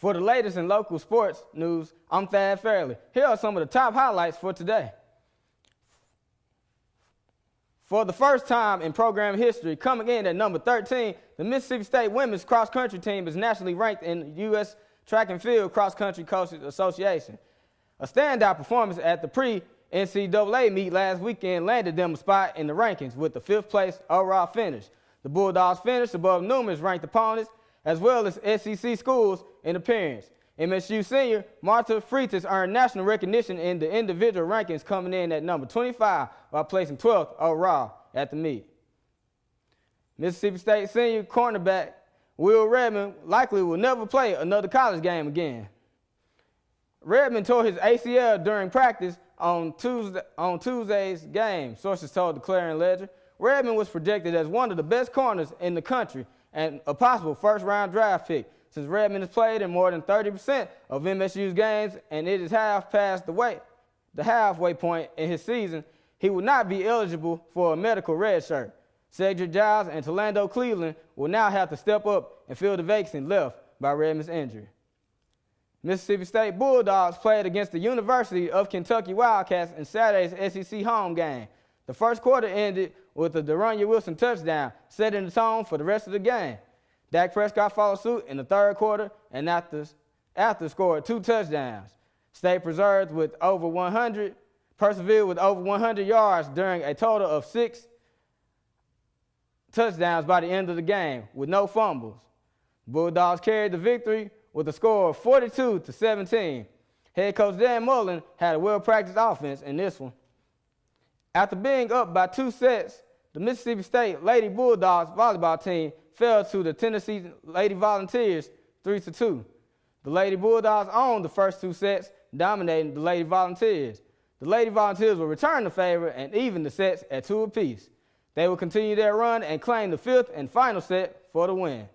For the latest in local sports news, I'm Thad Fairley. Here are some of the top highlights for today. For the first time in program history, coming in at number 13, the Mississippi State women's cross-country team is nationally ranked in the U.S. Track and Field Cross-Country Coaches Association. A standout performance at the pre-NCAA meet last weekend landed them a spot in the rankings with the 5th place overall finish. The Bulldogs finished above numerous ranked opponents, as well as SEC schools in appearance. MSU senior Marta Freitas earned national recognition in the individual rankings, coming in at number 25 while placing 12th overall at the meet. Mississippi State senior cornerback Will Redmond likely will never play another college game again. Redmond tore his ACL during practice on Tuesday's game, sources told the Clarion Ledger. Redmond was projected as one of the best corners in the country and a possible first-round draft pick. Since Redmond has played in more than 30% of MSU's games and it is half past the halfway point in his season, he will not be eligible for a medical red shirt. Cedric Giles and Tolando Cleveland will now have to step up and fill the vacancy left by Redmond's injury. Mississippi State Bulldogs played against the University of Kentucky Wildcats in Saturday's SEC home game. The first quarter ended with a De'Runnya Wilson touchdown, setting the tone for the rest of the game. Dak Prescott followed suit in the third quarter and after scored 2 touchdowns. State persevered with over 100 yards during a total of 6 touchdowns by the end of the game with no fumbles. Bulldogs carried the victory with a score of 42-17. Head coach Dan Mullen had a well-practiced offense in this one. After being up by 2 sets, the Mississippi State Lady Bulldogs volleyball team fell to the Tennessee Lady Volunteers 3-2. The Lady Bulldogs owned the first 2 sets, dominating the Lady Volunteers. The Lady Volunteers will return the favor and even the sets at 2 apiece. They will continue their run and claim the 5th and final set for the win.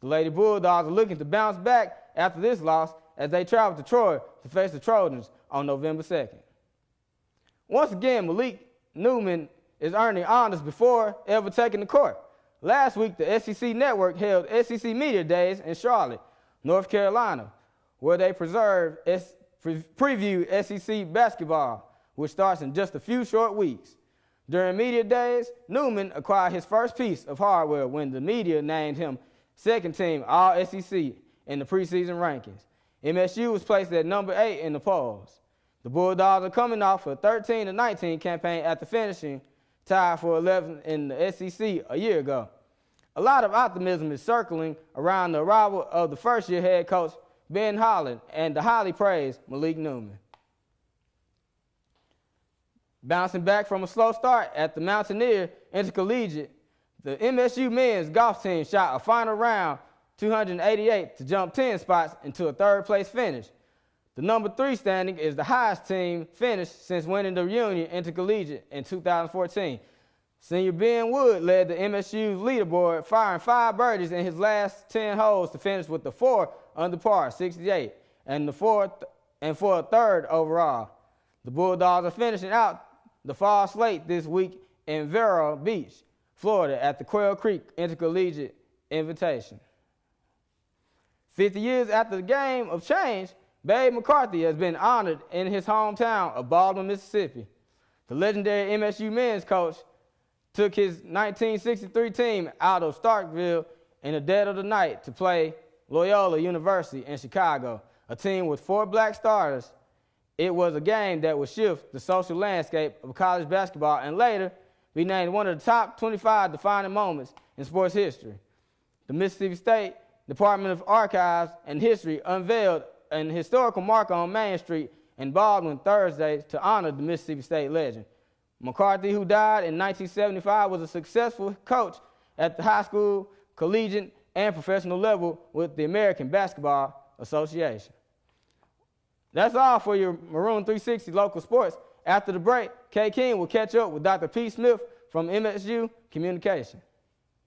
The Lady Bulldogs are looking to bounce back after this loss as they travel to Troy to face the Trojans on November 2nd. Once again, Malik Newman is earning honors before ever taking the court. Last week, the SEC Network held SEC Media Days in Charlotte, North Carolina, where they previewed SEC basketball, which starts in just a few short weeks. During Media Days, Newman acquired his first piece of hardware when the media named him second team All-SEC in the preseason rankings. MSU was placed at number 8 in the polls. The Bulldogs are coming off a 13-19 campaign after finishing tied for 11th in the SEC a year ago. A lot of optimism is circling around the arrival of the first-year head coach Ben Holland and the highly praised Malik Newman. Bouncing back from a slow start at the Mountaineer Intercollegiate, the MSU men's golf team shot a final round 288 to jump 10 spots into a third-place finish. The number 3 standing is the highest team finish since winning the Reunion Intercollegiate in 2014. Senior Ben Wood led the MSU's leaderboard, firing 5 birdies in his last 10 holes to finish with the 4 under par, 68, and for a 3rd overall. The Bulldogs are finishing out the fall slate this week in Vero Beach, Florida, at the Quail Creek Intercollegiate Invitation. 50 years after the game of change, Babe McCarthy has been honored in his hometown of Baldwin, Mississippi. The legendary MSU men's coach took his 1963 team out of Starkville in the dead of the night to play Loyola University in Chicago, a team with 4 black starters. It was a game that would shift the social landscape of college basketball and later be named one of the top 25 defining moments in sports history. The Mississippi State Department of Archives and History unveiled an historical marker on Main Street in Baldwin Thursday to honor the Mississippi State legend. McCarthy, who died in 1975, was a successful coach at the high school, collegiate, and professional level with the American Basketball Association. That's all for your Maroon 360 local sports. After the break, Kay King will catch up with Dr. P. Smith from MSU Communication.